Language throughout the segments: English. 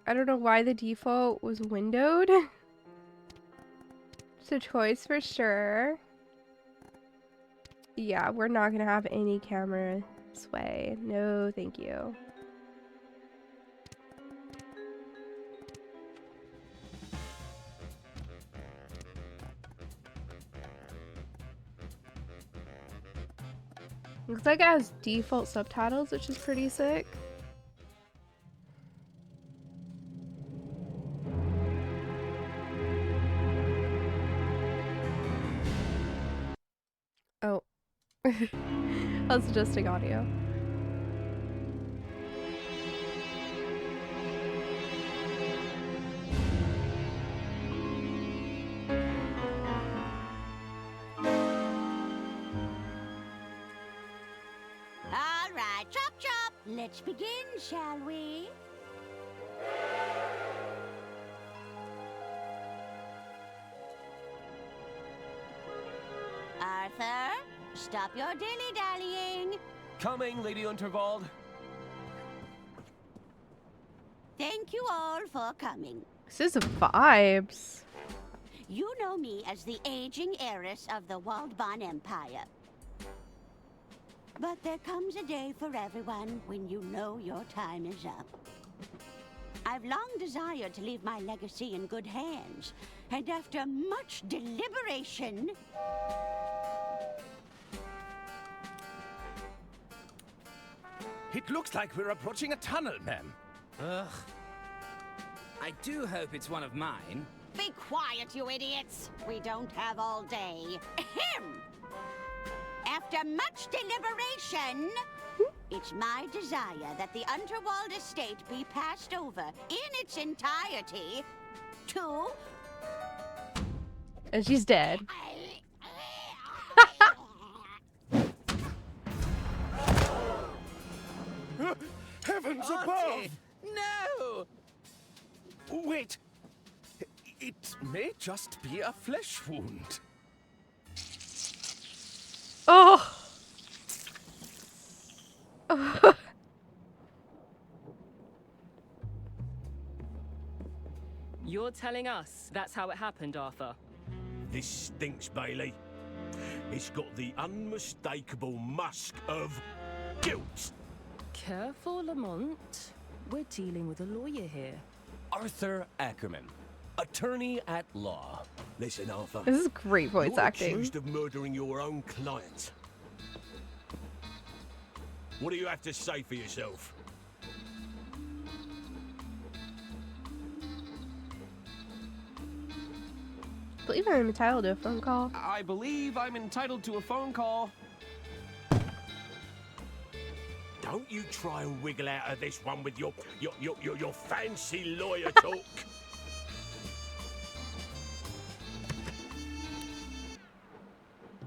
I don't know why the default was windowed. It's a choice for sure. Yeah, we're not gonna have any camera sway. No, thank you. Looks like it has default subtitles, which is pretty sick. Oh. I was adjusting audio. All right, chop chop. Let's begin, shall we? Arthur, stop your dilly-dallying. Coming, Lady Unterwald. Thank you all for coming. This is vibes. You know me as the aging heiress of the Waldbahn Empire. But there comes a day for everyone when you know your time is up. I've long desired to leave my legacy in good hands, and after much deliberation... It looks like we're approaching a tunnel, ma'am. Ugh. I do hope it's one of mine. Be quiet, you idiots! We don't have all day. Ahem! After much deliberation, it's my desire that the Unterwald estate be passed over in its entirety to... And she's dead. Heavens above! Artie, no! Wait. It may just be a flesh wound. Oh! You're telling us that's how it happened, Arthur? This stinks, Bailey. It's got the unmistakable musk of guilt. Careful, Lamont. We're dealing with a lawyer here. Arthur Ackerman, attorney at law. Listen, Arthur. This is great voice You're acting. accused of murdering your own client. What do you have to say for yourself? I believe I'm entitled to a phone call. I believe I'm entitled to a phone call. Don't you try and wiggle out of this one with your fancy lawyer talk.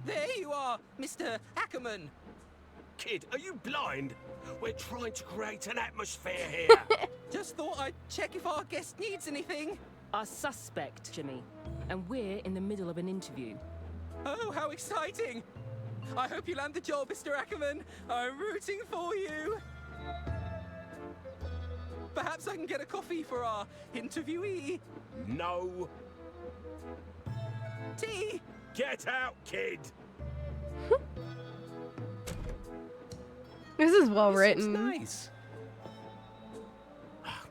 There you are, Mr. Ackerman. Kid, are you blind? We're trying to create an atmosphere here. Just thought I'd check if our guest needs anything. Our suspect, Jimmy. And we're in the middle of an interview. Oh, how exciting! I hope you land the job, Mr. Ackerman. I'm rooting for you. Perhaps I can get a coffee for our interviewee. No. Tea. Get out, kid. This is well This written. seems nice.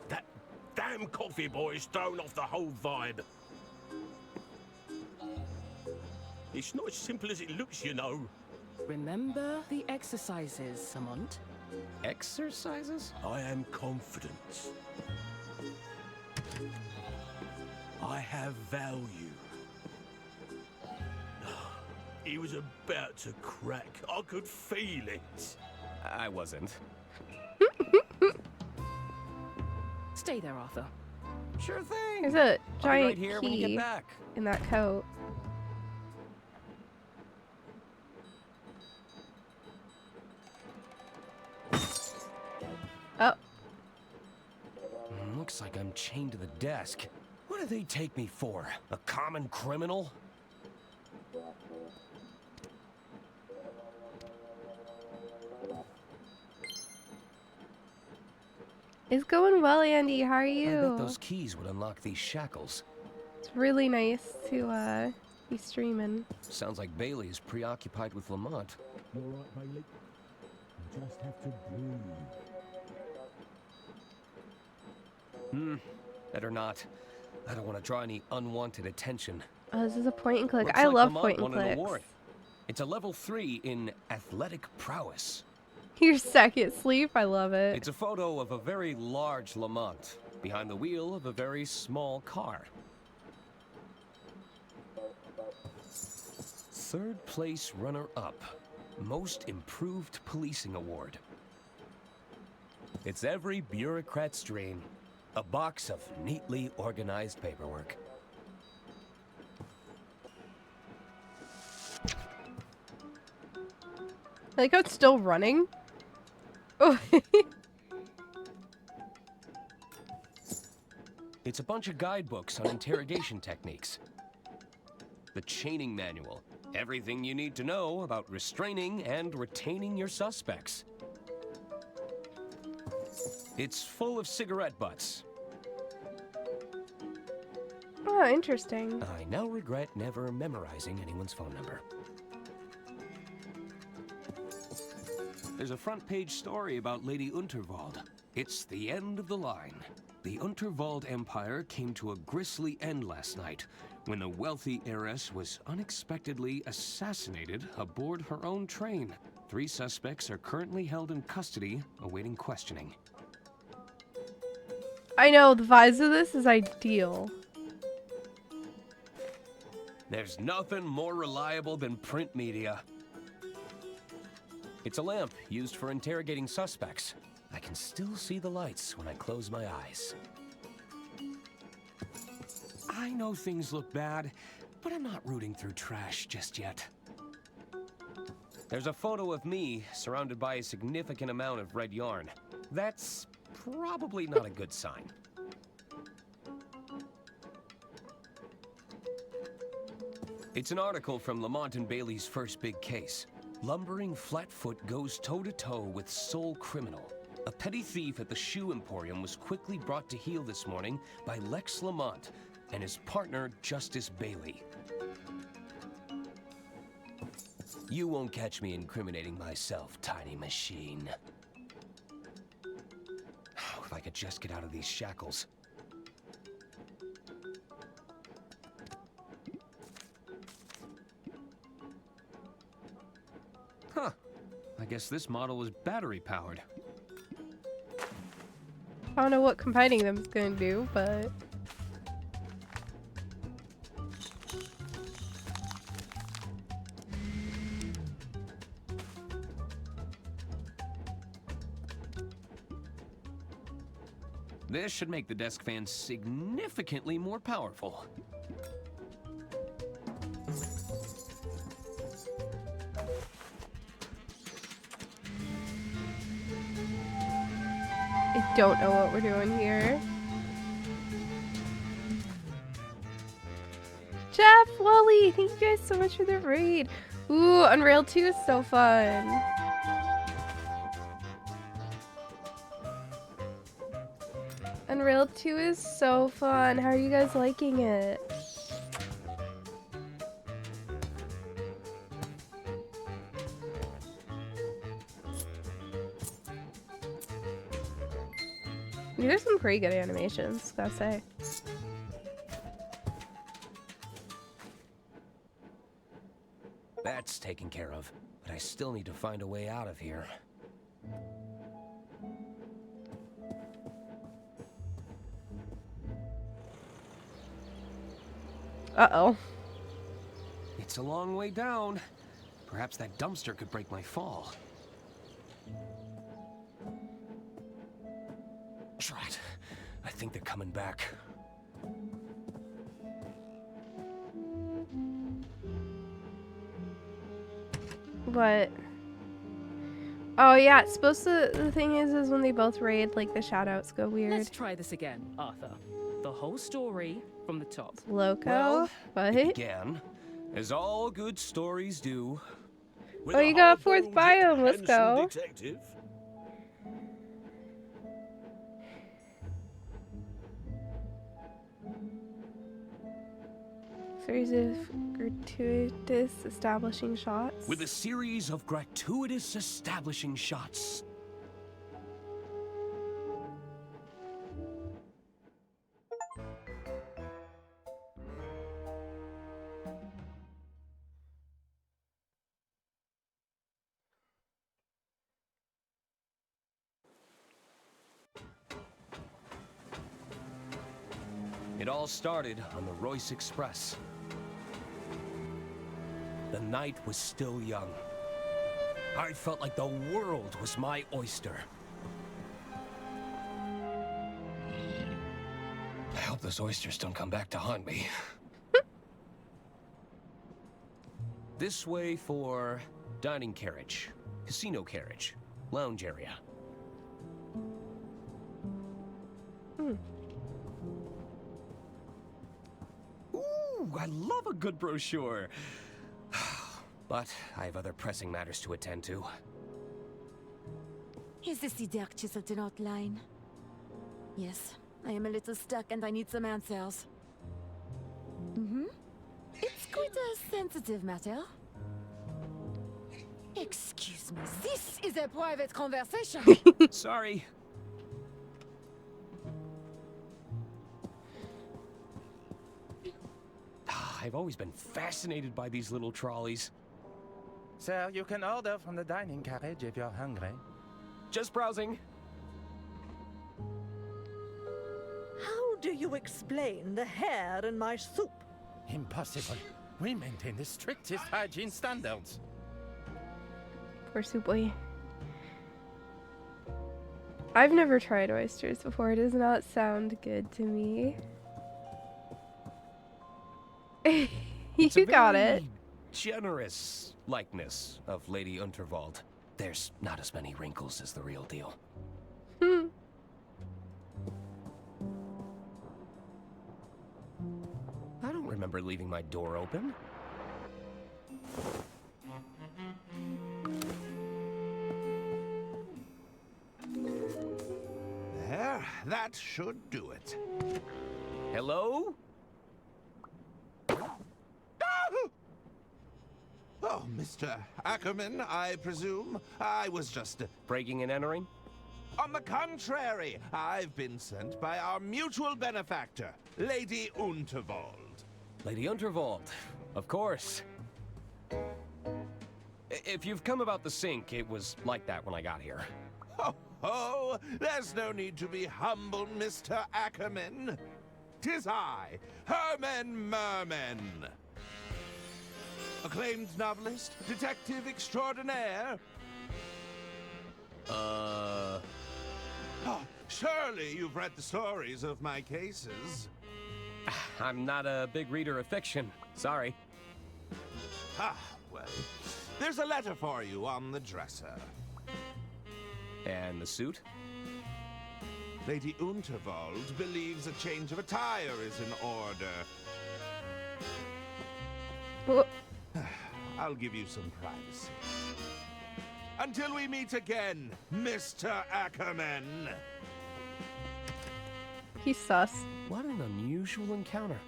That damn coffee boy has thrown off the whole vibe. It's not as simple as it looks, you know. Remember the exercises, Lamont? Exercises? I am confident. I have value. He was about to crack. I could feel it. I wasn't. Stay there, Arthur. Sure thing. There's a I'll be giant right here when you key get back. in that coat. Oh. Looks like I'm chained to the desk. What do they take me for? A common criminal? It's going well, Andy. How are I bet you? those keys would unlock these shackles. It's really nice to be streaming. Sounds like Bailey is preoccupied with Lamont. You all right, Bailey? You just have to breathe. Better not. I don't want to draw any unwanted attention. Oh, this is a point and click. Looks I like love Lamont point and won an clicks. award. It's a level 3 in athletic prowess. Your second sleep, I love it. It's a photo of a very large Lamont behind the wheel of a very small car. Third place runner-up, Most Improved Policing Award. It's every bureaucrat's dream. A box of neatly organized paperwork. I like how it's still running. Oh. It's a bunch of guidebooks on interrogation techniques. The chaining manual. Everything you need to know about restraining and retaining your suspects. It's full of cigarette butts. Oh, interesting. I now regret never memorizing anyone's phone number. There's a front-page story about Lady Unterwald. It's the end of the line. The Unterwald Empire came to a grisly end last night when the wealthy heiress was unexpectedly assassinated aboard her own train. 3 suspects are currently held in custody, awaiting questioning. I know, the vibes of this is ideal. There's nothing more reliable than print media. It's a lamp used for interrogating suspects. I can still see the lights when I close my eyes. I know things look bad, but I'm not rooting through trash just yet. There's a photo of me surrounded by a significant amount of red yarn. That's probably not a good sign. It's an article from Lamont and Bailey's first big case. Lumbering Flatfoot goes toe-to-toe with sole criminal. A petty thief at the shoe emporium was quickly brought to heel this morning by Lex Lamont and his partner, Justice Bailey. You won't catch me incriminating myself, tiny machine. If I could just get out of these shackles. Huh. I guess this model is battery-powered. I don't know what combining them is gonna do, but... This should make the desk fan significantly more powerful. I don't know what we're doing here. Jeff, Wally, thank you guys so much for the raid. Ooh, Unreal 2 is so fun. Unreal 2 is so fun. How are you guys liking it? There's some pretty good animations, gotta say. That's taken care of, but I still need to find a way out of here. Uh-oh. It's a long way down. Perhaps that dumpster could break my fall. Drat. I think they're coming back. What? Oh yeah, it's supposed to, the thing is when they both raid, like the shoutouts go weird. Let's try this again, Arthur. The whole story from the top. Loco? Well, What? it began, as all good stories do. With Oh, a you got a fourth hard-boiled, biome, let's handsome go. detective. Series of gratuitous establishing shots. With a series of gratuitous establishing shots. It all started on the Royce Express. The night was still young. I felt like the world was my oyster. I hope those oysters don't come back to haunt me. This way for dining carriage, casino carriage, lounge area. Ooh, I love a good brochure. But I have other pressing matters to attend to. Is this the dark chiseled outline? Yes, I am a little stuck and I need some answers. It's quite a sensitive matter. Excuse me, this is a private conversation. Sorry. I've always been fascinated by these little trolleys. Sir, you can order from the dining carriage if you're hungry. Just browsing. How do you explain the hair in my soup? Impossible. We maintain the strictest hygiene standards. Poor Suwey. I've never tried oysters before. It does not sound good to me. It's a You got very it. Generous likeness of Lady Unterwald. There's not as many wrinkles as the real deal. I don't remember leaving my door open. There, that should do it. Hello? Oh, Mr. Ackerman, I presume. I was just... Breaking and entering? On the contrary, I've been sent by our mutual benefactor, Lady Unterwald. Lady Unterwald, of course. If you've come about the sink, it was like that when I got here. Oh, there's no need to be humble, Mr. Ackerman. 'Tis I, Herman Merman. Acclaimed novelist, detective extraordinaire. Oh, surely you've read the stories of my cases. I'm not a big reader of fiction. Sorry. Ah, well, there's a letter for you on the dresser. And the suit? Lady Unterwald believes a change of attire is in order. Wha- I'll give you some privacy. Until we meet again, Mr. Ackerman. He's sus. What an unusual encounter.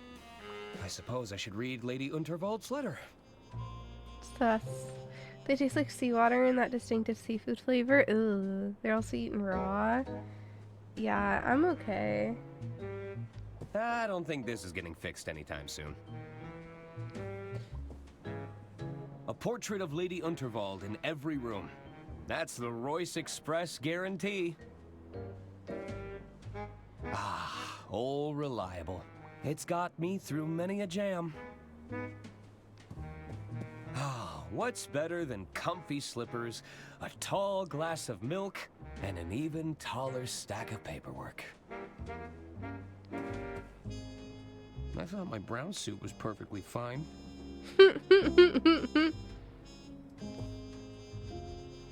I suppose I should read Lady Unterwald's letter. Sus. They taste like seawater and that distinctive seafood flavor. Ugh. They're also eaten raw. Yeah, I'm okay. I don't think this is getting fixed anytime soon. A portrait of Lady Unterwald in every room. That's the Royce Express guarantee. Ah, old reliable. It's got me through many a jam. Ah, what's better than comfy slippers, a tall glass of milk, and an even taller stack of paperwork? I thought my brown suit was perfectly fine.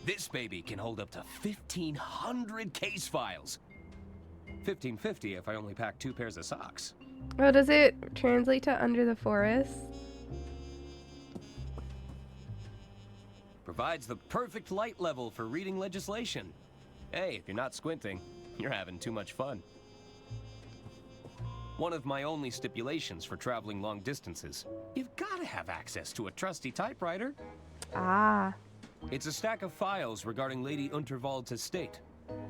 This baby can hold up to 1,500 case files. 1,550 if I only pack 2 pairs of socks. Oh, does it translate to under the forest? Provides the perfect light level for reading legislation. Hey, if you're not squinting, you're having too much fun. One of my only stipulations for traveling long distances. You've got to have access to a trusty typewriter. Ah. It's a stack of files regarding Lady Unterwald's estate.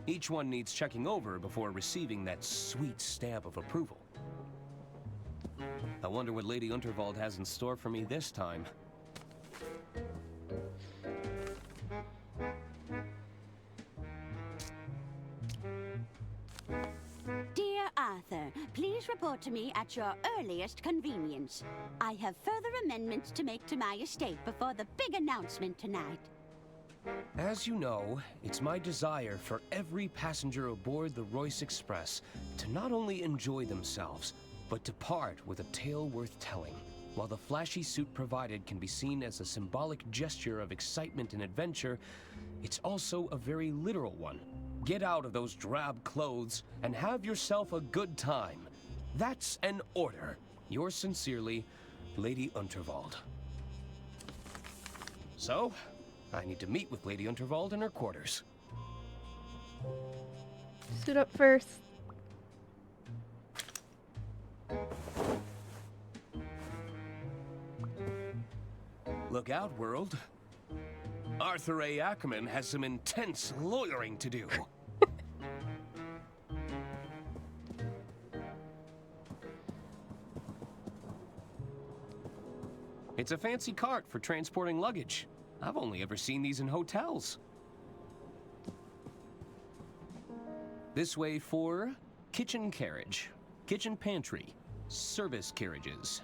Each one needs checking over before receiving that sweet stamp of approval. I wonder what Lady Unterwald has in store for me this time. Dear Arthur, please report to me at your earliest convenience. I have further amendments to make to my estate before the big announcement tonight. As you know, it's my desire for every passenger aboard the Royce Express to not only enjoy themselves, but to part with a tale worth telling. While the flashy suit provided can be seen as a symbolic gesture of excitement and adventure, it's also a very literal one. Get out of those drab clothes and have yourself a good time. That's an order. Yours sincerely, Lady Unterwald. So, I need to meet with Lady Unterwald in her quarters. Suit up first. Look out, world. Arthur A. Ackerman has some intense lawyering to do. It's a fancy cart for transporting luggage. I've only ever seen these in hotels. This way for kitchen carriage, kitchen pantry, service carriages.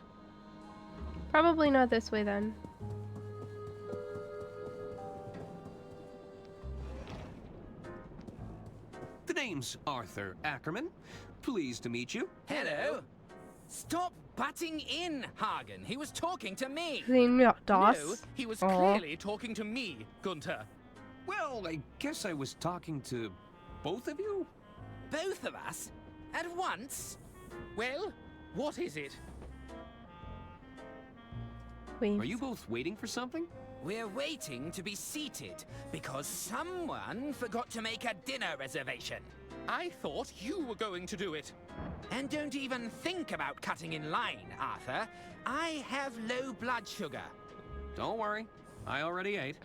Probably not this way then. The name's Arthur Ackerman. Pleased to meet you. Hello. Stop butting in, Hagen. He was talking to me. His name not Das. No, he was Aw. clearly talking to me, Gunter. Well, I guess I was talking to both of you? Both of us? At once? Well, what is it? Wait. Are you both waiting for something? We're waiting to be seated because someone forgot to make a dinner reservation. I thought you were going to do it. And don't even think about cutting in line, Arthur. I have low blood sugar. Don't worry, I already ate.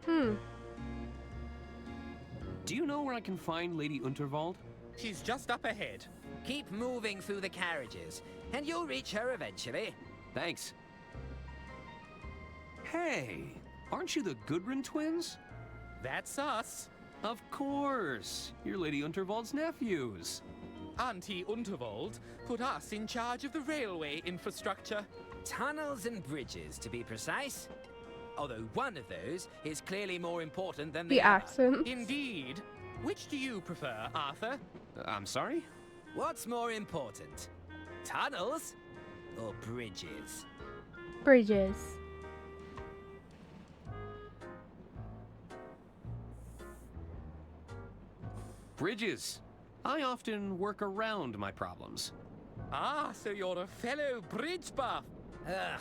Hmm. Do you know where I can find Lady Unterwald? She's just up ahead. Keep moving through the carriages, and you'll reach her eventually. Thanks. Hey, aren't you the Gudrun twins? That's us. Of course, you're Lady Unterwald's nephews. Auntie Unterwald put us in charge of the railway infrastructure. Tunnels and bridges, to be precise. Although one of those is clearly more important than the The other. accents. Indeed. Which do you prefer, Arthur? I'm sorry? What's more important? Tunnels or bridges? Bridges. Bridges. I often work around my problems. Ah, so you're a fellow bridge buff. Ugh,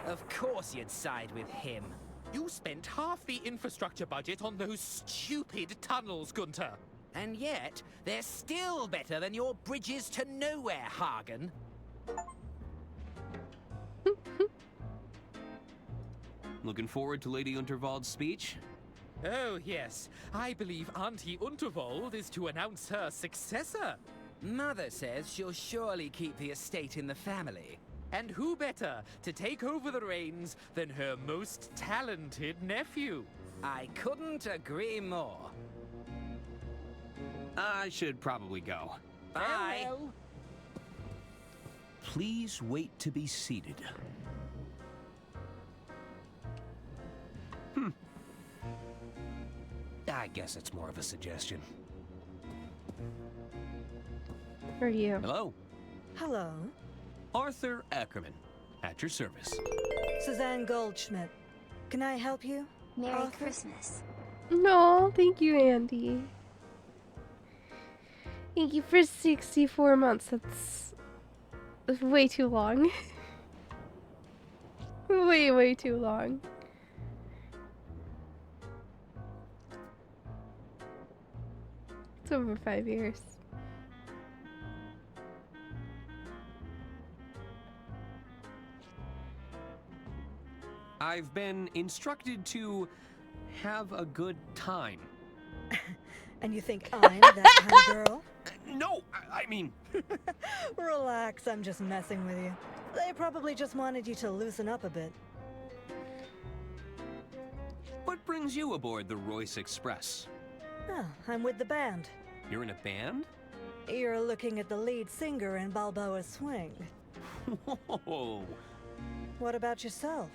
of course you'd side with him. You spent half the infrastructure budget on those stupid tunnels, Gunter. And yet, they're still better than your bridges to nowhere, Hagen. Looking forward to Lady Unterwald's speech? Oh, yes. I believe Auntie Unterwald is to announce her successor. Mother says she'll surely keep the estate in the family. And who better to take over the reins than her most talented nephew? I couldn't agree more. I should probably go. Bye. Please wait to be seated. I guess it's more of a suggestion. Who are you? Hello, Hello. Arthur Ackerman, at your service. Suzanne Goldschmidt. Can I help you? Merry Arthur? Christmas. No, thank you, Andy. Thank you for 64 months. That's way too long. way too long. It's over 5 years. I've been instructed to have a good time. And you think I'm that kind of girl? No, I mean... Relax, I'm just messing with you. They probably just wanted you to loosen up a bit. What brings you aboard the Royce Express? Oh, I'm with the band. You're in a band? You're looking at the lead singer in Balboa's Swing. Whoa! What about yourself?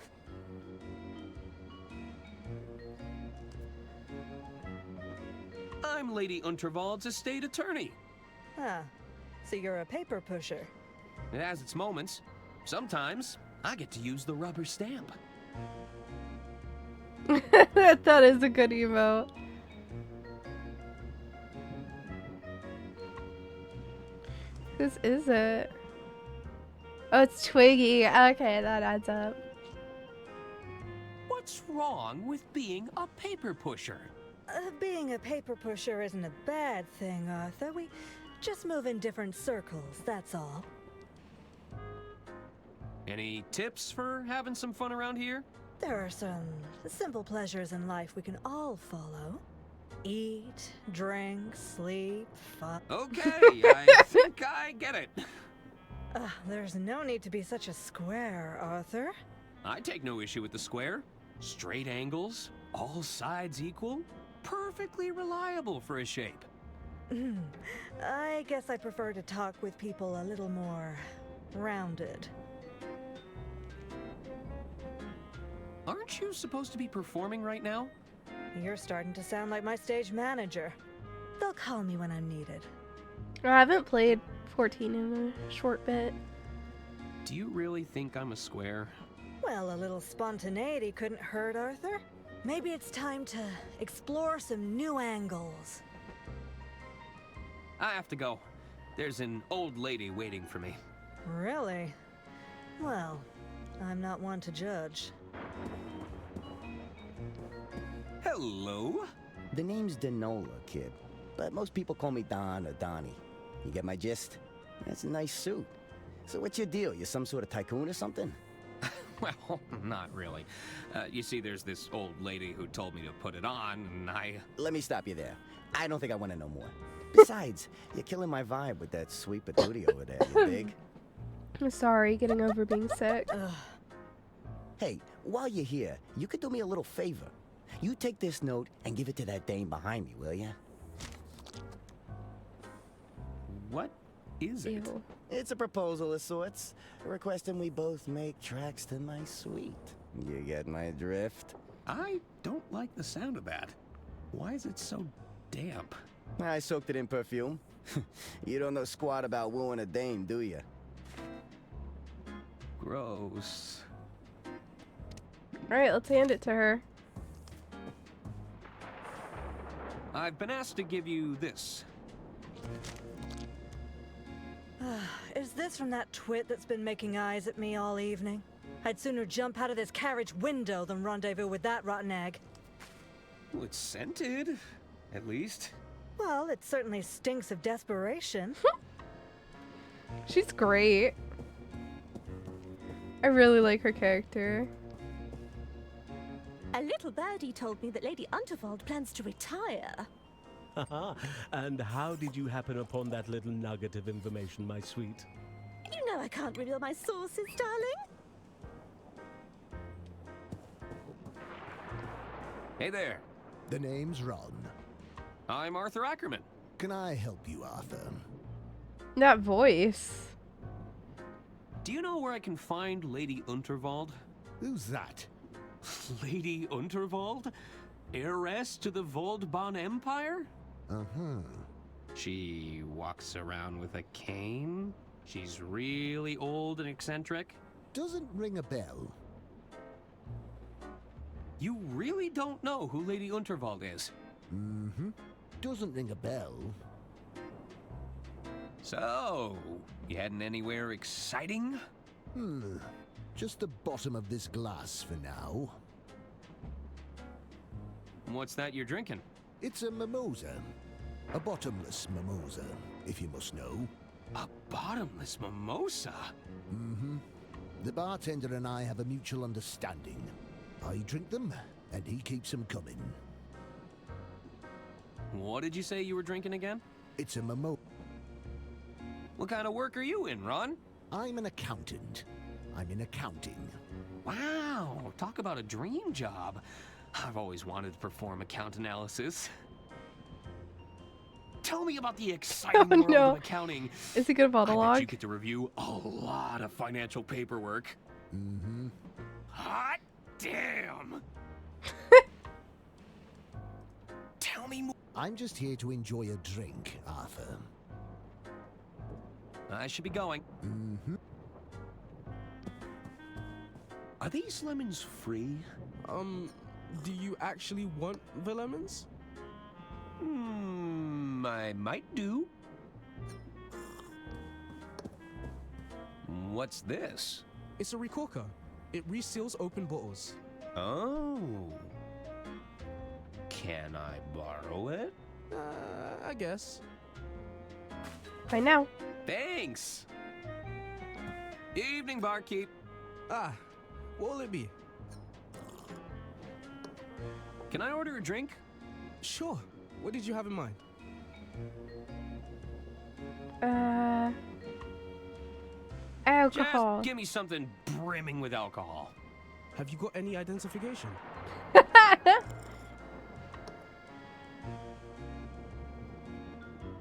I'm Lady Unterwald's estate attorney. Ah, so you're a paper pusher. It has its moments. Sometimes, I get to use the rubber stamp. That is a good emote. Whose is it? Oh, it's Twiggy. Okay, that adds up. What's wrong with being a paper pusher? Being a paper pusher isn't a bad thing, Arthur. We just move in different circles, that's all. Any tips for having some fun around here? There are some simple pleasures in life we can all follow. Eat, drink, sleep, fun. Okay, I think I get it. There's no need to be such a square, Arthur. I take no issue with the square. Straight angles, all sides equal, perfectly reliable for a shape. I guess I prefer to talk with people a little more rounded. Aren't you supposed to be performing right now? You're starting to sound like my stage manager. They'll call me when I'm needed. I haven't played 14 in a short bit. Do you really think I'm a square? Well, a little spontaneity couldn't hurt, Arthur. Maybe it's time to explore some new angles. I have to go. There's an old lady waiting for me. Really? Well, I'm not one to judge. Hello? The name's Denola, kid. But most people call me Don or Donnie. You get my gist? That's a nice suit. So what's your deal? You some sort of tycoon or something? Well, not really. You see, there's this old lady who told me to put it on, and Let me stop you there. I don't think I want to know more. Besides, you're killing my vibe with that sweet patootie over there, you dig? I'm sorry, getting over being sick. Hey, while you're here, you could do me a little favor. You take this note and give it to that dame behind me, will ya? What is it? Ew. It's a proposal of sorts, requesting we both make tracks to my suite. You get my drift? I don't like the sound of that. Why is it so damp? I soaked it in perfume. You don't know squat about wooing a dame, do you? Gross. Alright, let's hand it to her. I've been asked to give you this. Is this from that twit that's been making eyes at me all evening? I'd sooner jump out of this carriage window than rendezvous with that rotten egg. Well, it's scented, at least. Well, it certainly stinks of desperation. She's great. I really like her character. A little birdie told me that Lady Unterwald plans to retire. And how did you happen upon that little nugget of information, my sweet? You know I can't reveal my sources, darling. Hey there. The name's Ron. I'm Arthur Ackerman. Can I help you, Arthur? That voice. Do you know where I can find Lady Unterwald? Who's that? Lady Unterwald? Heiress to the Voldbahn Empire? Uh-huh. She walks around with a cane? She's really old and eccentric? Doesn't ring a bell. You really don't know who Lady Unterwald is? Mm-hmm. Doesn't ring a bell. So, you heading anywhere exciting? Just the bottom of this glass for now. What's that you're drinking? It's a mimosa. A bottomless mimosa, if you must know. A bottomless mimosa? Mm-hmm. The bartender and I have a mutual understanding. I drink them, and he keeps them coming. What did you say you were drinking again? It's a mimo. What kind of work are you in, Ron? I'm an accountant. I'm in accounting. Wow, talk about a dream job. I've always wanted to perform account analysis. Tell me about the exciting world of accounting. Is he good I bet monologue? you get to review a lot of financial paperwork. Mm-hmm. Hot damn! Tell me more. I'm just here to enjoy a drink, Arthur. I should be going. Mm-hmm. Are these lemons free? Do you actually want the lemons? I might do. What's this? It's a recorker. It reseals open bottles. Oh. Can I borrow it? I guess. By now. Thanks. Evening, barkeep. Ah, what will it be? Can I order a drink? Sure. What did you have in mind? Alcohol. Just give me something brimming with alcohol. Have you got any identification?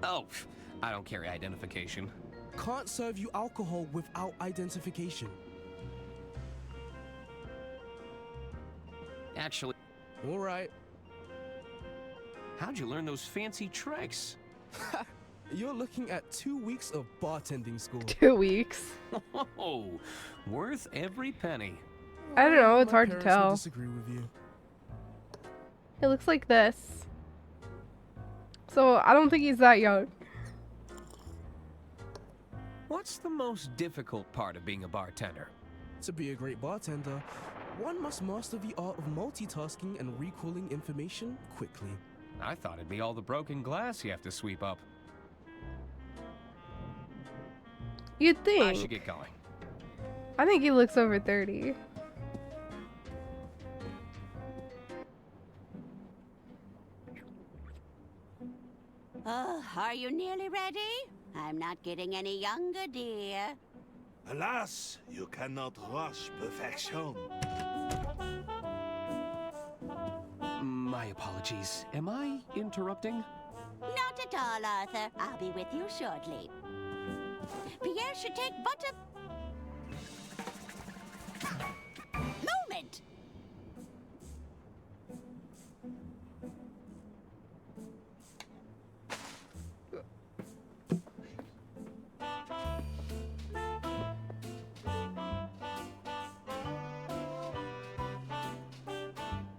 Oh, I don't carry identification. Can't serve you alcohol without identification. Actually, All right. how'd you learn those fancy tricks? You're looking at 2 weeks of bartending school. 2 weeks. Oh, worth every penny. I don't know. It's My hard to parents would tell. disagree with you. It looks like this. So I don't think he's that young. What's the most difficult part of being a bartender? To be a great bartender, one must master the art of multitasking and recalling information quickly. I thought it'd be all the broken glass you have to sweep up. You'd I should think. get going. I think he looks over 30. Oh, are you nearly ready? I'm not getting any younger, dear. Alas, you cannot rush perfection. My apologies. Am I interrupting? Not at all, Arthur. I'll be with you shortly. Pierre should take but a moment.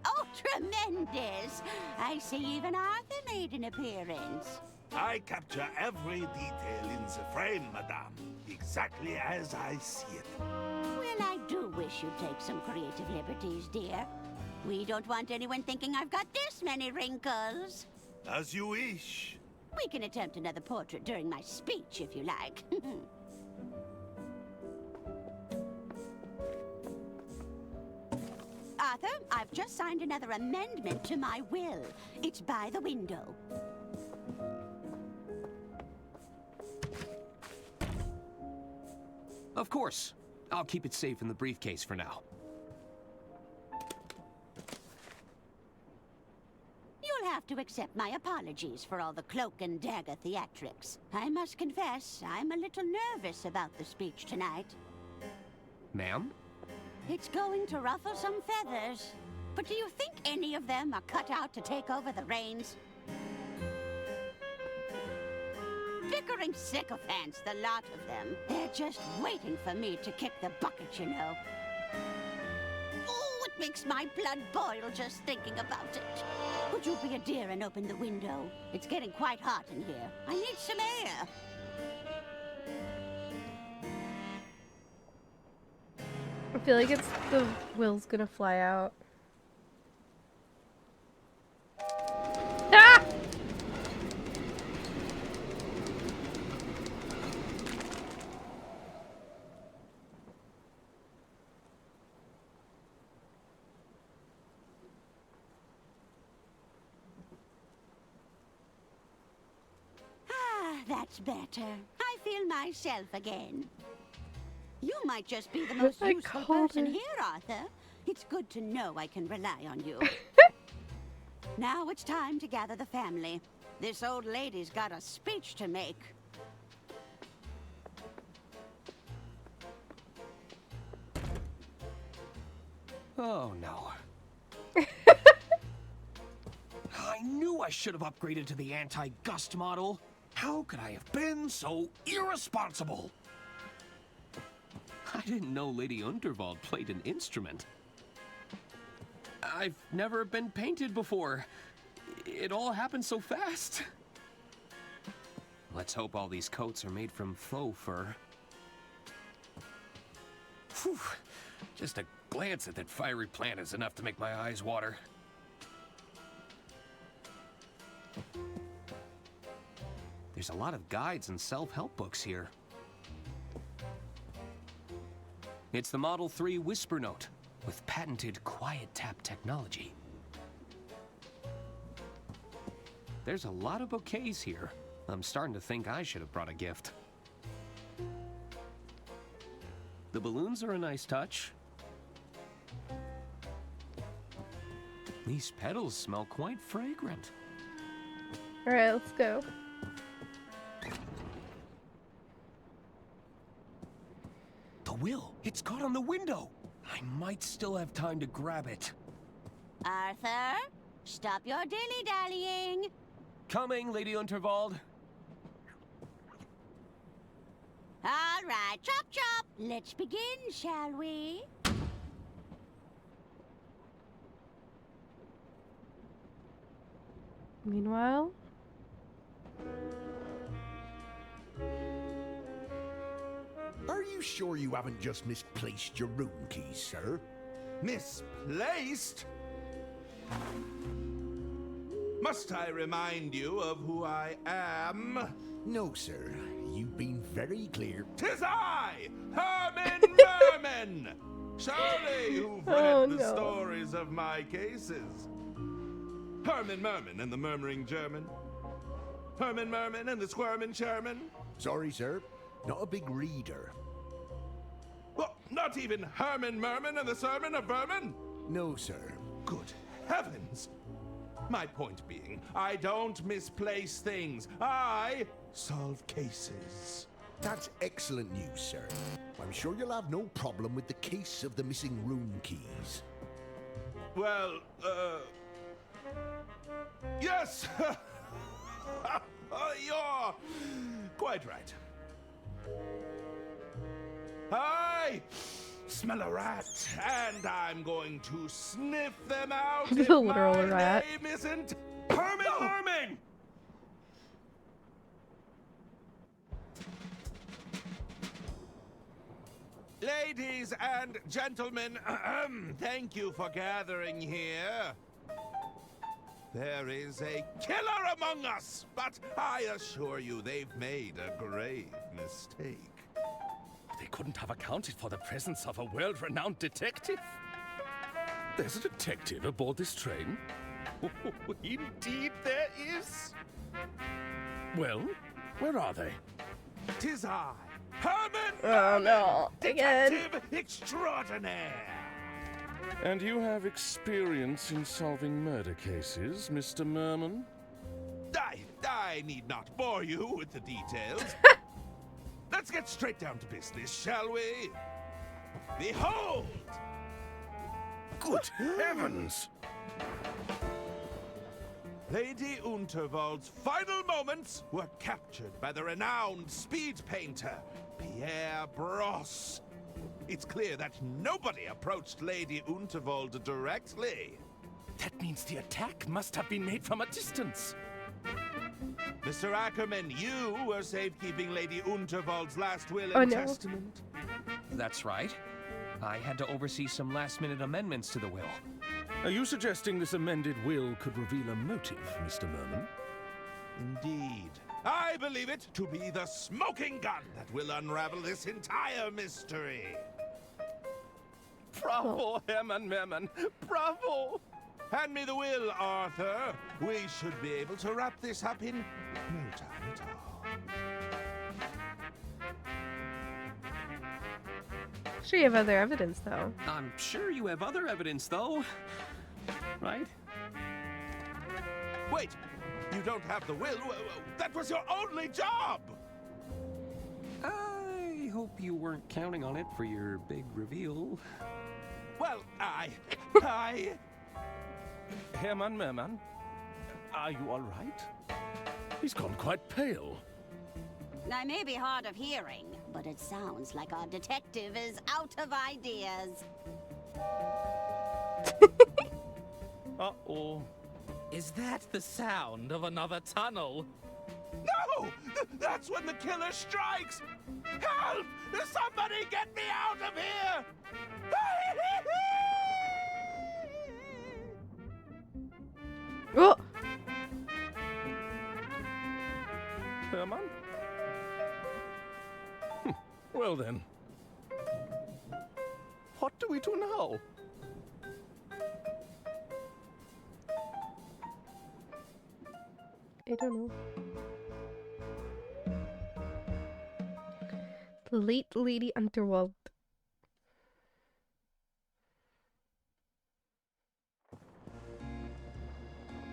Oh, tremendous! I see even Arthur made an appearance. I capture every detail in the frame, madame, exactly as I see it. Well, I do wish you'd take some creative liberties, dear. We don't want anyone thinking I've got this many wrinkles. As you wish. We can attempt another portrait during my speech, if you like. Arthur, I've just signed another amendment to my will. It's by the window. Of course. I'll keep it safe in the briefcase for now. You'll have to accept my apologies for all the cloak and dagger theatrics. I must confess, I'm a little nervous about the speech tonight. Ma'am? It's going to ruffle some feathers. But do you think any of them are cut out to take over the reins? Bickering sycophants, the lot of them. They're just waiting for me to kick the bucket, you know. Oh, it makes my blood boil just thinking about it. Would you be a dear and open the window? It's getting quite hot in here. I need some air. I feel like it's the will's gonna fly out. Ah! That's better. I feel myself again. You might just be the most I useful called person her. here, Arthur. It's good to know I can rely on you. Now it's time to gather the family. This old lady's got a speech to make. Oh, no. I knew I should have upgraded to the anti-gust model. How could I have been so irresponsible? I didn't know Lady Unterwald played an instrument. I've never been painted before. It all happened so fast. Let's hope all these coats are made from faux fur. Whew. Just a glance at that fiery plant is enough to make my eyes water. There's a lot of guides and self-help books here. It's the Model 3 Whisper Note with patented quiet tap technology. There's a lot of bouquets here. I'm starting to think I should have brought a gift. The balloons are a nice touch. These petals smell quite fragrant. Alright, let's go. The will! It's caught on the window! I might still have time to grab it. Arthur, stop your dilly-dallying. Coming, Lady Unterwald. All right, chop chop. Let's begin, shall we? Meanwhile, Are you sure you haven't just misplaced your room keys, sir? Misplaced? Must I remind you of who I am? No, sir. You've been very clear. 'Tis I, Herman Merman! Surely you've read Oh, the no. stories of my cases. Herman Merman and the Murmuring German. Herman Merman and the Squirmin' Sherman. Sorry, sir. Not a big reader. Well, not even Herman Merman and the Sermon of Vermin? No, sir. Good heavens! My point being, I don't misplace things. I solve cases. That's excellent news, sir. I'm sure you'll have no problem with the case of the missing room keys. Well, yes! You're quite right. I smell a rat, and I'm going to sniff them out if The literal my rat. name isn't Herman Merman! Ladies and gentlemen, thank you for gathering here. There is a killer among us, but I assure you they've made a grave mistake. They couldn't have accounted for the presence of a world-renowned detective. There's a detective aboard this train? Indeed there is. Well, where are they? 'Tis I, Herman oh no, again. Detective Extraordinaire. And you have experience in solving murder cases, Mr. Merman? I need not bore you with the details. Let's get straight down to business, shall we? Behold! Good heavens! Lady Unterwald's final moments were captured by the renowned speed painter, Pierre Brosse. It's clear that nobody approached Lady Unterwald directly. That means the attack must have been made from a distance. Mr. Ackerman, you were safekeeping Lady Unterwald's last will Oh, and no. testament. That's right. I had to oversee some last-minute amendments to the will. Are you suggesting this amended will could reveal a motive, Mr. Merman? Indeed. I believe it to be the smoking gun that will unravel this entire mystery. Bravo, Herman Merman! Bravo! Hand me the will, Arthur. We should be able to wrap this up in no time at all. Sure, you have other evidence, though. I'm sure you have other evidence, though. Right? Wait! You don't have the will? That was your only job! I hope you weren't counting on it for your big reveal. Well, I... Herman Merman, are you all right? He's gone quite pale. I may be hard of hearing, but it sounds like our detective is out of ideas. Uh-oh. Is that the sound of another tunnel? No! That's when the killer strikes! Help! Somebody get me out of here! Oh! Herman? Well then. What do we do now? I don't know. The late Lady Unterwald.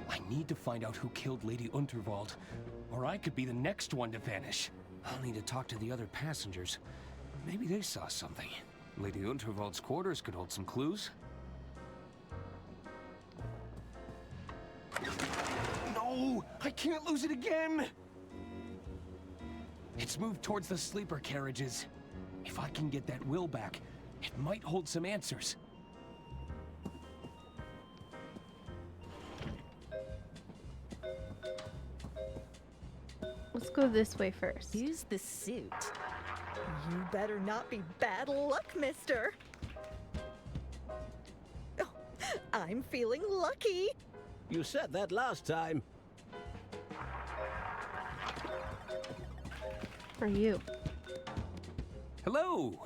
I need to find out who killed Lady Unterwald, or I could be the next one to vanish. I'll need to talk to the other passengers. Maybe they saw something. Lady Unterwald's quarters could hold some clues. No! I can't lose it again! It's moved towards the sleeper carriages. If I can get that will back, it might hold some answers. Let's go this way first. Use the suit. You better not be bad luck, mister. Oh, I'm feeling lucky. You said that last time. For you. Hello!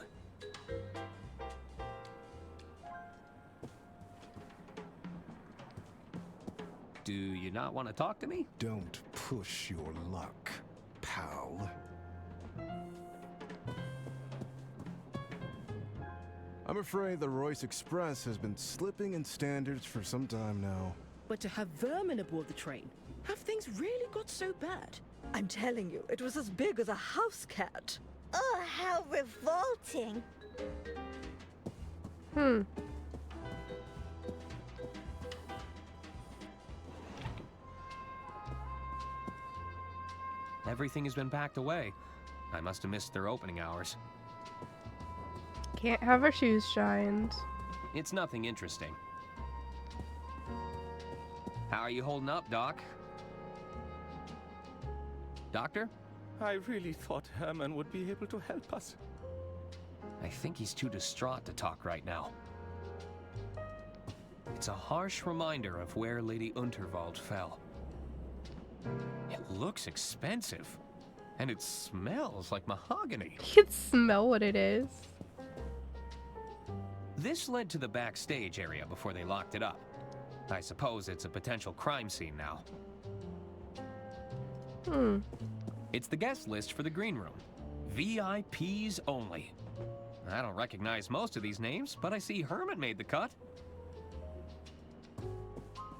Do you not want to talk to me? Don't push your luck, pal. I'm afraid the Royce Express has been slipping in standards for some time now. But to have vermin aboard the train, have things really got so bad? I'm telling you, it was as big as a house cat. Oh, how revolting. Everything has been packed away. I must have missed their opening hours. Can't have our shoes shined. It's nothing interesting. How are you holding up, Doc? Doctor? I really thought Herman would be able to help us. I think he's too distraught to talk right now. It's a harsh reminder of where Lady Unterwald fell. It looks expensive, and it smells like mahogany. You can smell what it is. This led to the backstage area before they locked it up. I suppose it's a potential crime scene now. It's the guest list for the green room. VIPs only. I don't recognize most of these names, but I see Herman made the cut.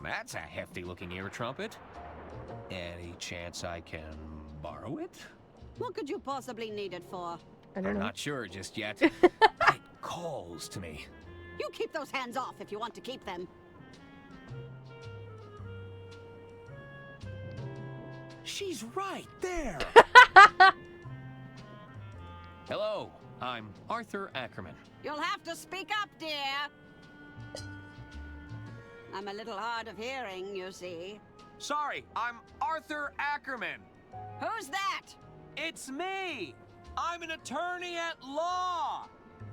That's a hefty-looking ear trumpet. Any chance I can borrow it? What could you possibly need it for? I don't know. I'm not sure just yet. It calls to me. You keep those hands off if you want to keep them. She's right there. Hello, I'm Arthur Ackerman. You'll have to speak up, dear. I'm a little hard of hearing, you see. Sorry, I'm Arthur Ackerman. Who's that? It's me. I'm an attorney at law.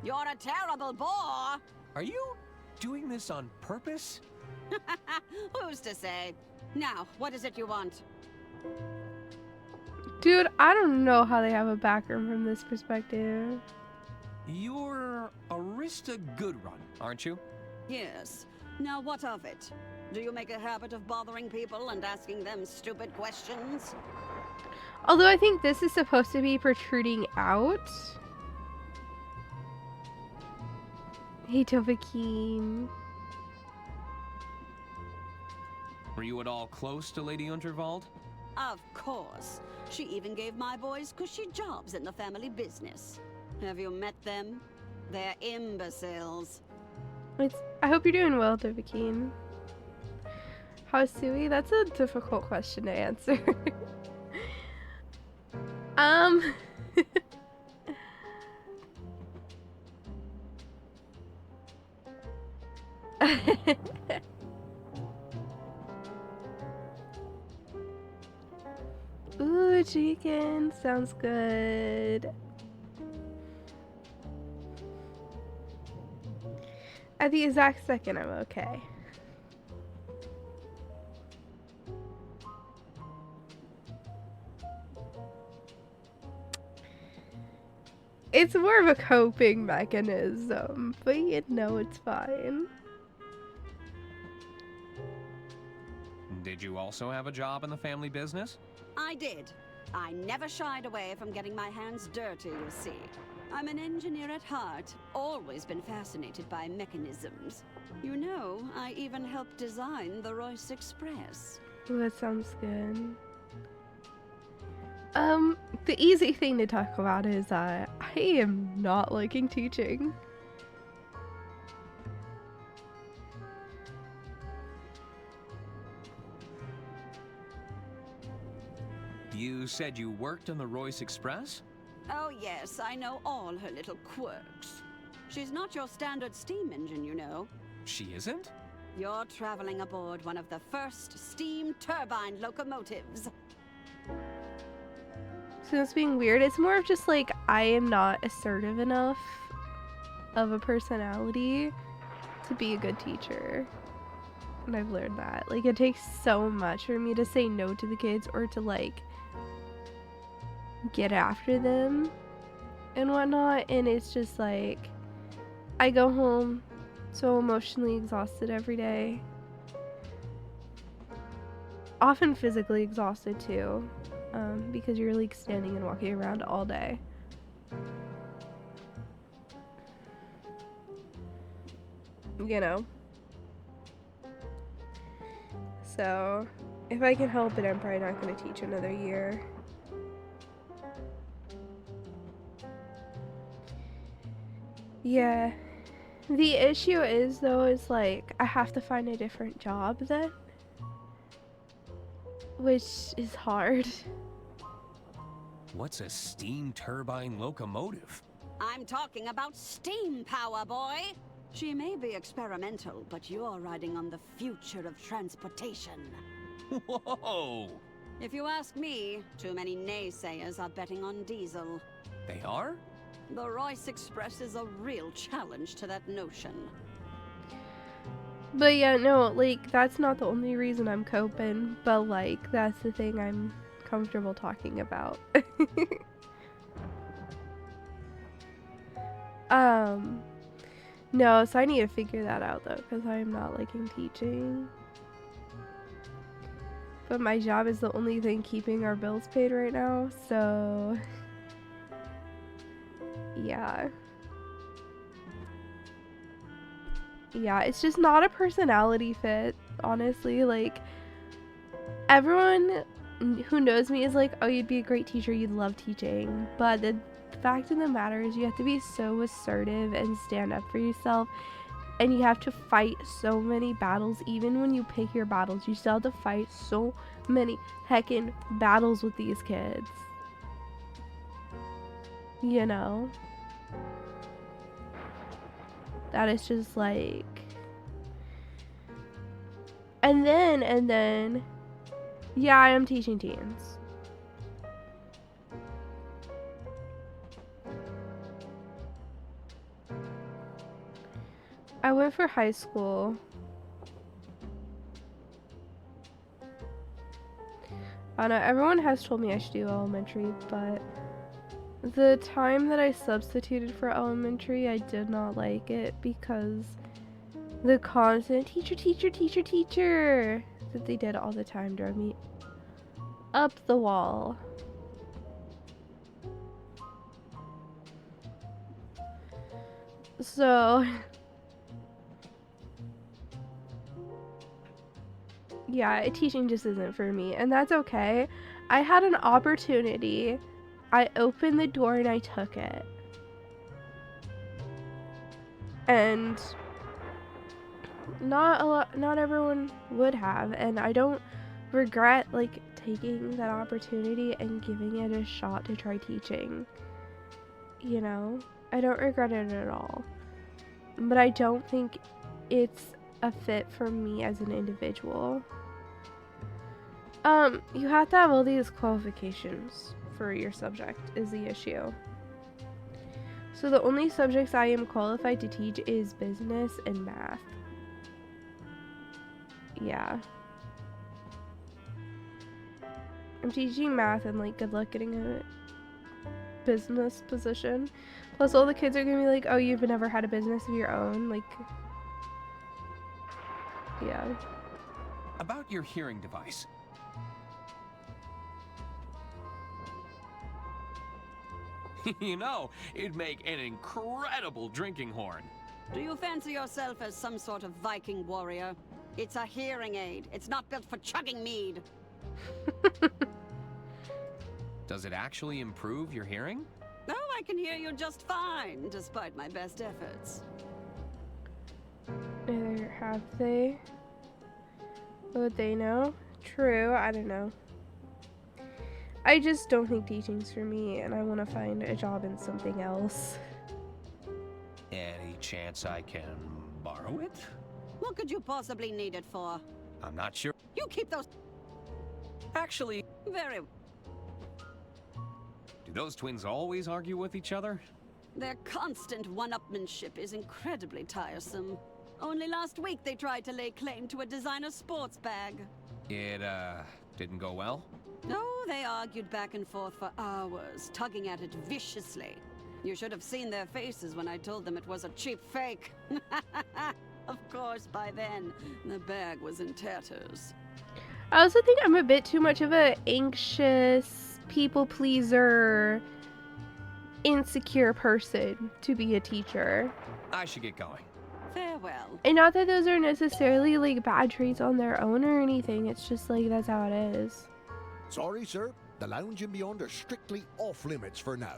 You're a terrible bore. Are you doing this on purpose? Who's to say? Now, what is it you want? Dude, I don't know how they have a backroom from this perspective. You're Arista Goodrun, aren't you? Yes. Now, what of it? Do you make a habit of bothering people and asking them stupid questions? Although I think this is supposed to be protruding out. Hey, Tovakeen. Were you at all close to Lady Unterwald? Of course. She even gave my boys cushy jobs in the family business. Have you met them? They're imbeciles. I hope you're doing well, Tovakeen. How's Suwey? That's a difficult question to answer. Ooh, chicken. Sounds good. At the exact second, I'm okay. It's more of a coping mechanism, but you know it's fine. Did you also have a job in the family business? I did. I never shied away from getting my hands dirty, you see. I'm an engineer at heart, always been fascinated by mechanisms. You know, I even helped design the Royce Express. Ooh, that sounds good. The easy thing to talk about is I am not liking teaching. You said you worked on the Royce Express? Oh yes, I know all her little quirks. She's not your standard steam engine, you know. She isn't? You're traveling aboard one of the first steam turbine locomotives. So it's being weird. It's more of just like I am not assertive enough of a personality to be a good teacher. And I've learned that. Like, it takes so much for me to say no to the kids or to like get after them and whatnot. And it's just like I go home so emotionally exhausted every day. Often physically exhausted too. Because you're like standing and walking around all day. You know? So, if I can help it, I'm probably not going to teach another year. Yeah. The issue is, though, is like, I have to find a different job then. Which is hard. What's a steam turbine locomotive? I'm talking about steam power, boy! She may be experimental, but you're riding on the future of transportation. Whoa! If you ask me, too many naysayers are betting on diesel. They are? The Royce Express is a real challenge to that notion. But yeah, no, like, that's not the only reason I'm coping, but like, that's the thing I'm comfortable talking about. No, so I need to figure that out though, because I am not liking teaching. But my job is the only thing keeping our bills paid right now, so yeah. Yeah, it's just not a personality fit, honestly. Like, everyone who knows me is like, oh, you'd be a great teacher, you'd love teaching. But the fact of the matter is you have to be so assertive and stand up for yourself. And you have to fight so many battles. Even when you pick your battles, you still have to fight so many heckin' battles with these kids. You know? That is just like... And then... Yeah, I am teaching teens. I went for high school. I know everyone has told me I should do elementary, but the time that I substituted for elementary, I did not like it because The constant teacher, teacher, teacher, teacher that they did all the time drove me up the wall. So, yeah, teaching just isn't for me, and that's okay. I had an opportunity. I opened the door and I took it. And not everyone would have, and I don't regret like taking that opportunity and giving it a shot to try teaching. You know, I don't regret it at all. But I don't think it's a fit for me as an individual. You have to have all these qualifications for your subject is the issue. So the only subjects I am qualified to teach is business and math. Yeah. I'm teaching math and like good luck getting a business position. Plus all the kids are gonna be like, oh, you've never had a business of your own. Like, yeah. About your hearing device. You know, it'd make an incredible drinking horn. Do you fancy yourself as some sort of Viking warrior? It's a hearing aid. It's not built for chugging mead. Does it actually improve your hearing? Oh, I can hear you just fine, despite my best efforts. Neither have they. Would they know? True, I don't know. I just don't think teaching's for me, and I want to find a job in something else. Any chance I can borrow it? What could you possibly need it for? I'm not sure. You keep those... Actually... Very... Do those twins always argue with each other? Their constant one-upmanship is incredibly tiresome. Only last week they tried to lay claim to a designer sports bag. It, didn't go well? No, they argued back and forth for hours, tugging at it viciously. You should have seen their faces when I told them it was a cheap fake. Of course, by then, the bag was in tatters. I also think I'm a bit too much of an anxious, people pleaser, insecure person to be a teacher. I should get going. Farewell. And not that those are necessarily like bad traits on their own or anything, it's just like that's how it is. Sorry, sir. The lounge and beyond are strictly off limits for now.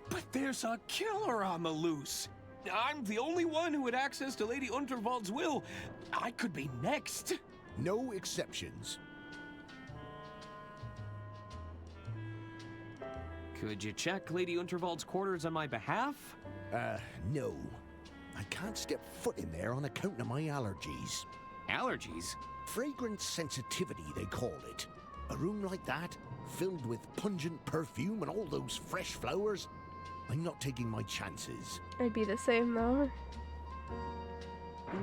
But there's a killer on the loose. I'm the only one who had access to Lady Unterwald's will. I could be next. No exceptions. Could you check Lady Unterwald's quarters on my behalf? No. I can't step foot in there on account of my allergies. Allergies? Fragrance sensitivity, they call it. A room like that, filled with pungent perfume and all those fresh flowers, I'm not taking my chances. I'd be the same though.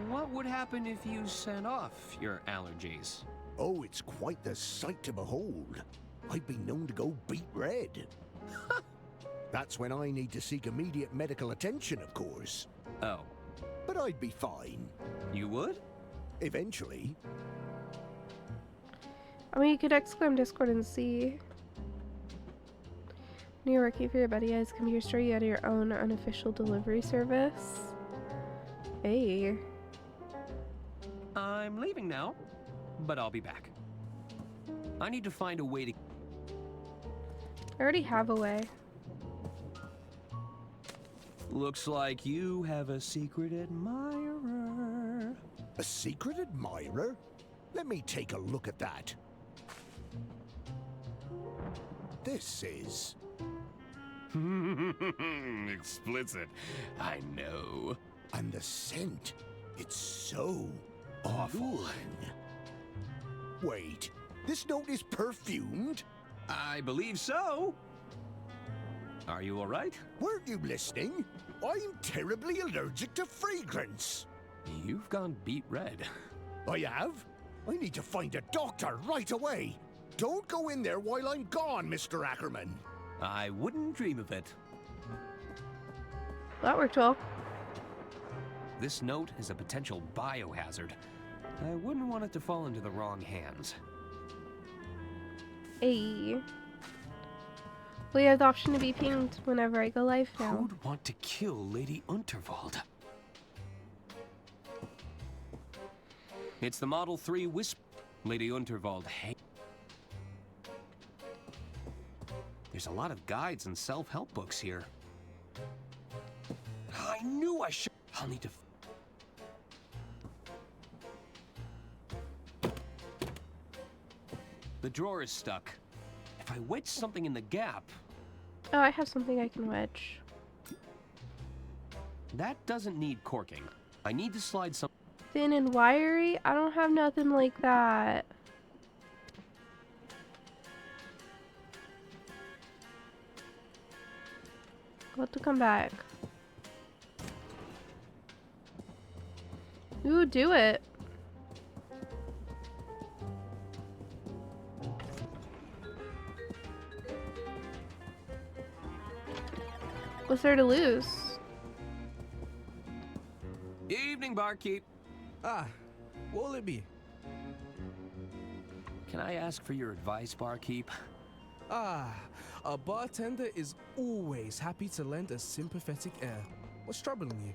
What would happen if you sent off your allergies? Oh, it's quite the sight to behold. I've been known to go beet red. That's when I need to seek immediate medical attention, of course. Oh. But I'd be fine. You would? Eventually. I mean, you could exclaim Discord and see. New York, if your buddy has come here straight out of your own unofficial delivery service. Hey. I'm leaving now, but I'll be back. I need to find a way to... I already have a way. Looks like you have a secret admirer. A secret admirer? Let me take a look at that. This is... Explicit. I know. And the scent. It's so awful. Wait, this note is perfumed? I believe so. Are you all right? Weren't you listening? I'm terribly allergic to fragrance. You've gone beet red. I have? I need to find a doctor right away. Don't go in there while I'm gone, Mr. Ackerman. I wouldn't dream of it. That worked well. This note is a potential biohazard. I wouldn't want it to fall into the wrong hands. Hey. Well, you have the option to be pinged whenever I go live now. Who'd want to kill Lady Unterwald? It's the Model 3 Wisp. Lady Unterwald, hey. There's a lot of guides and self-help books here. I knew I should. I'll need to. The drawer is stuck. If I wedge something in the gap. Oh, I have something I can wedge. That doesn't need corking. I need to slide some. Thin and wiry? I don't have nothing like that. I'll have to come back. Ooh, do it. What's there to lose? Evening, barkeep. Ah, what will it be? Can I ask for your advice, barkeep? Ah, a bartender is always happy to lend a sympathetic ear. What's troubling you?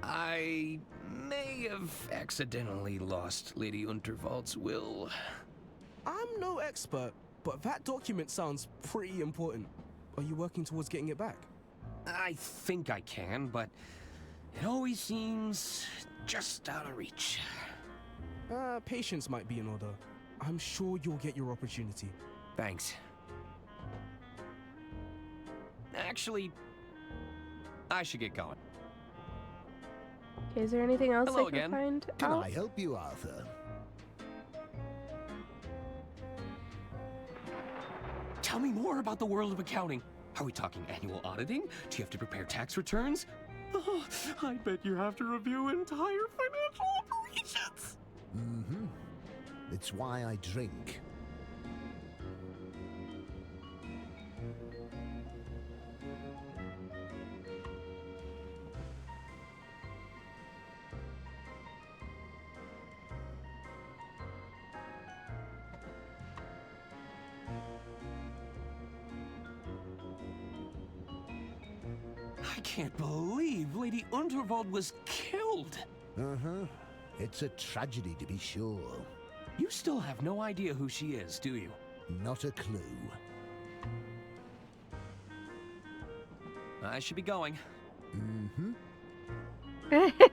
I may have accidentally lost Lady Unterwald's will. I'm no expert, but that document sounds pretty important. Are you working towards getting it back? I think I can, but it always seems just out of reach. Patience might be in order. I'm sure you'll get your opportunity. Thanks. Actually, I should get going. Okay, is there anything else Hello I can again. find Can out? I help you, Arthur? Tell me more about the world of accounting. Are we talking annual auditing? Do you have to prepare tax returns? Oh, I bet you have to review entire financial operations. Mm-hmm. It's why I drink. I can't believe Lady Unterwald was killed. Uh-huh. It's a tragedy, to be sure. You still have no idea who she is, do you? Not a clue. I should be going. Mm-hmm.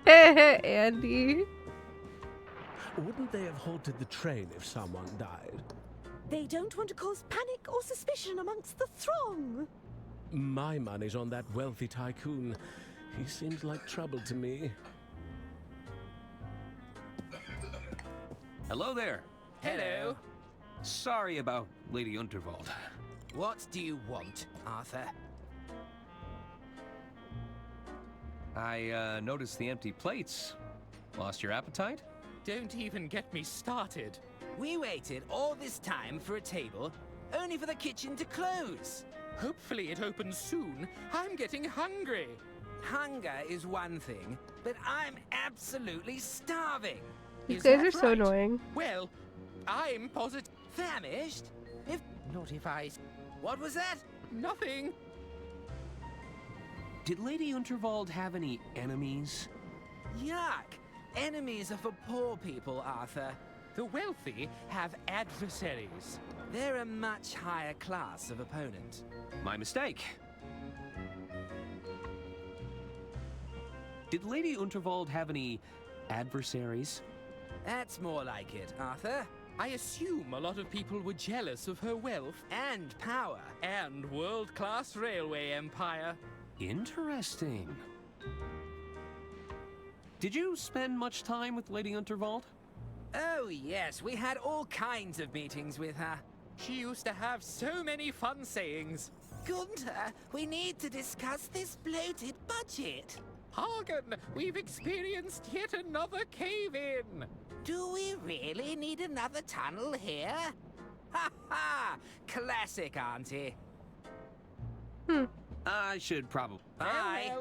Andy. Wouldn't they have halted the train if someone died? They don't want to cause panic or suspicion amongst the throng. My money's on that wealthy tycoon. He seems like trouble to me. Hello there. Hello. Sorry about Lady Unterwald. What do you want, Arthur? I noticed the empty plates. Lost your appetite? Don't even get me started. We waited all this time for a table, only for the kitchen to close. Hopefully it opens soon. I'm getting hungry. Hunger is one thing, but I'm absolutely starving. These Is guys that are so right? annoying. Well, I'm positive. Famished? If Not if I. what was that? Nothing. Did Lady Unterwald have any enemies? Yuck! Enemies are for poor people, Arthur. The wealthy have adversaries. They're a much higher class of opponent. My mistake. Did Lady Unterwald have any adversaries? That's more like it, Arthur. I assume a lot of people were jealous of her wealth And power. and world-class railway empire. Interesting. Did you spend much time with Lady Unterwald? Oh, yes, we had all kinds of meetings with her. She used to have so many fun sayings. Gunther, we need to discuss this bloated budget. Hagen, we've experienced yet another cave-in. Do we really need another tunnel here? Ha ha! Classic, Auntie. I should probably... Bye.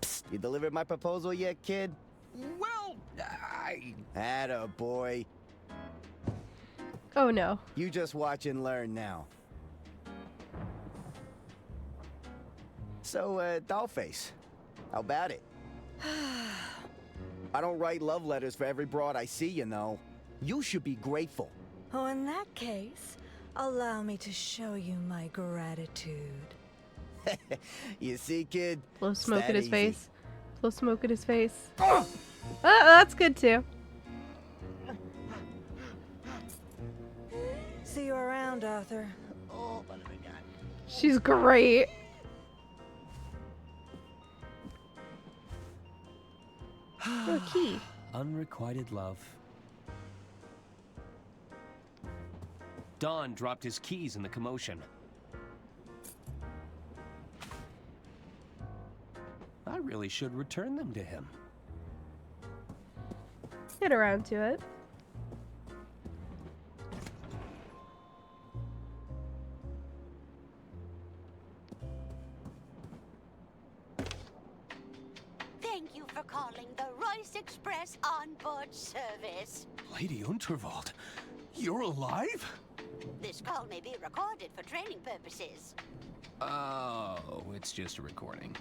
Psst, you delivered my proposal yet, kid? Well, I... Atta boy. Oh no. You just watch and learn now. So, Dollface, how about it? I don't write love letters for every broad I see, you know. You should be grateful. Oh, in that case, allow me to show you my gratitude. You see, kid? Blow smoke at his easy. face. Blow smoke at his face. Oh, that's good too. See you around, Arthur. Oh, what have I got? She's great. Oh, a key. Unrequited love. Don dropped his keys in the commotion. I really should return them to him. Get around to it. Thank you for calling the Royce Express onboard service. Lady Unterwald, you're alive? This call may be recorded for training purposes. Oh, it's just a recording.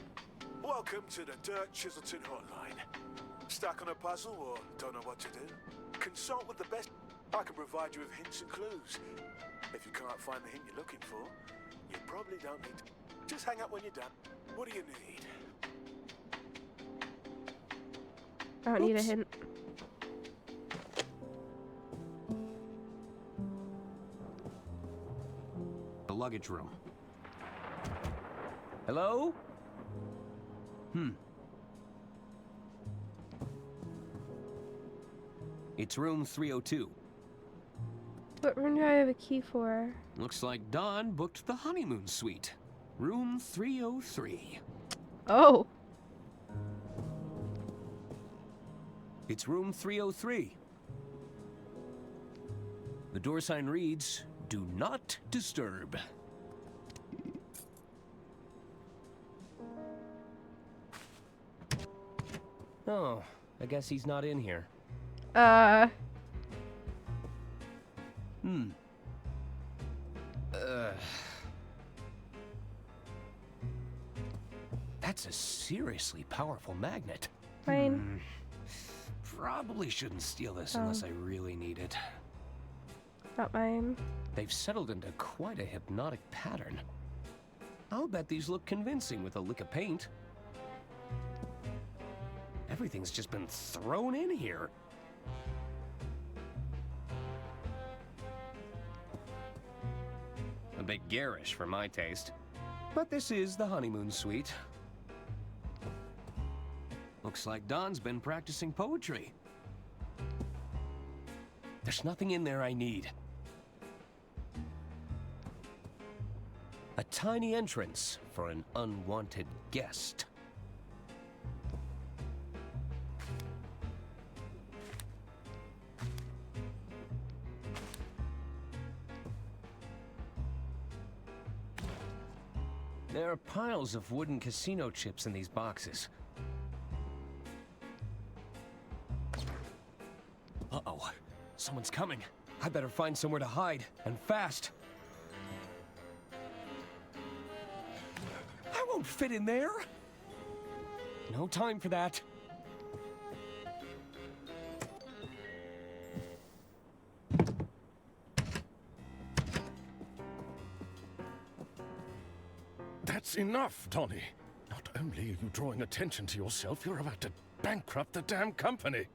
Welcome to the Dirt Chiselton Hotline. Stuck on a puzzle or don't know what to do? Consult with the best. I can provide you with hints and clues. If you can't find the hint you're looking for, you probably don't need to. Just hang up when you're done. What do you need? I don't need a hint. The luggage room. Hello? It's room 302. What room do I have a key for? Looks like Don booked the honeymoon suite. Room 303. Oh. It's room 303. The door sign reads, "Do not disturb." Oh, I guess he's not in here. That's a seriously powerful magnet. Fine. Probably shouldn't steal this unless I really need it. Not mine. They've settled into quite a hypnotic pattern. I'll bet these look convincing with a lick of paint. Everything's just been thrown in here. A bit garish for my taste. But this is the honeymoon suite. Looks like Don's been practicing poetry. There's nothing in there I need. A tiny entrance for an unwanted guest. There are piles of wooden casino chips in these boxes. Uh-oh. Someone's coming. I better find somewhere to hide, and fast. I won't fit in there. No time for that. That's enough, Donnie. Not only are you drawing attention to yourself, you're about to bankrupt the damn company.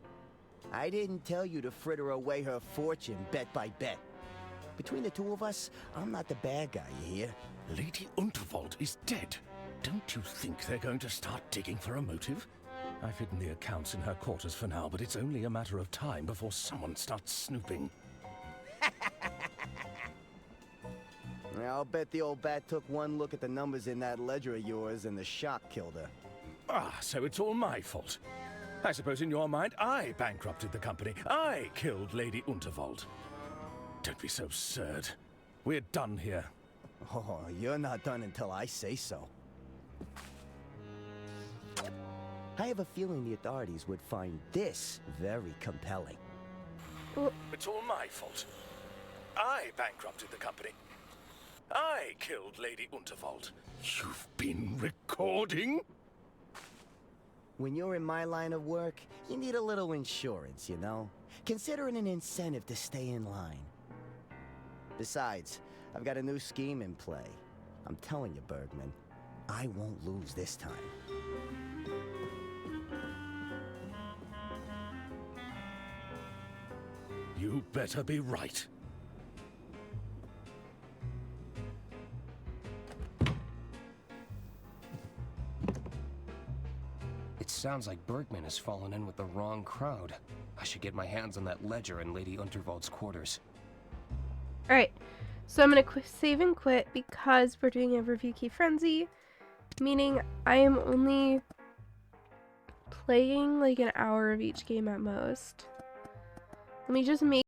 I didn't tell you to fritter away her fortune bet by bet. Between the two of us, I'm not the bad guy, you hear? Lady Unterwald is dead. Don't you think they're going to start digging for a motive? I've hidden the accounts in her quarters for now, but it's only a matter of time before someone starts snooping. I'll bet the old bat took one look at the numbers in that ledger of yours and the shock killed her. Ah, so it's all my fault. I suppose in your mind, I bankrupted the company. I killed Lady Unterwald. Don't be so absurd. We're done here. Oh, you're not done until I say so. I have a feeling the authorities would find this very compelling. It's all my fault. I bankrupted the company. I killed Lady Unterwald. You've been recording? When you're in my line of work, you need a little insurance, you know? Consider it an incentive to stay in line. Besides, I've got a new scheme in play. I'm telling you, Bergman, I won't lose this time. You better be right. It sounds like Bergman has fallen in with the wrong crowd. I should get my hands on that ledger in Lady Unterwald's quarters. Alright, so I'm going to save and quit because we're doing a review key frenzy, meaning I am only playing like an hour of each game at most. Let me just make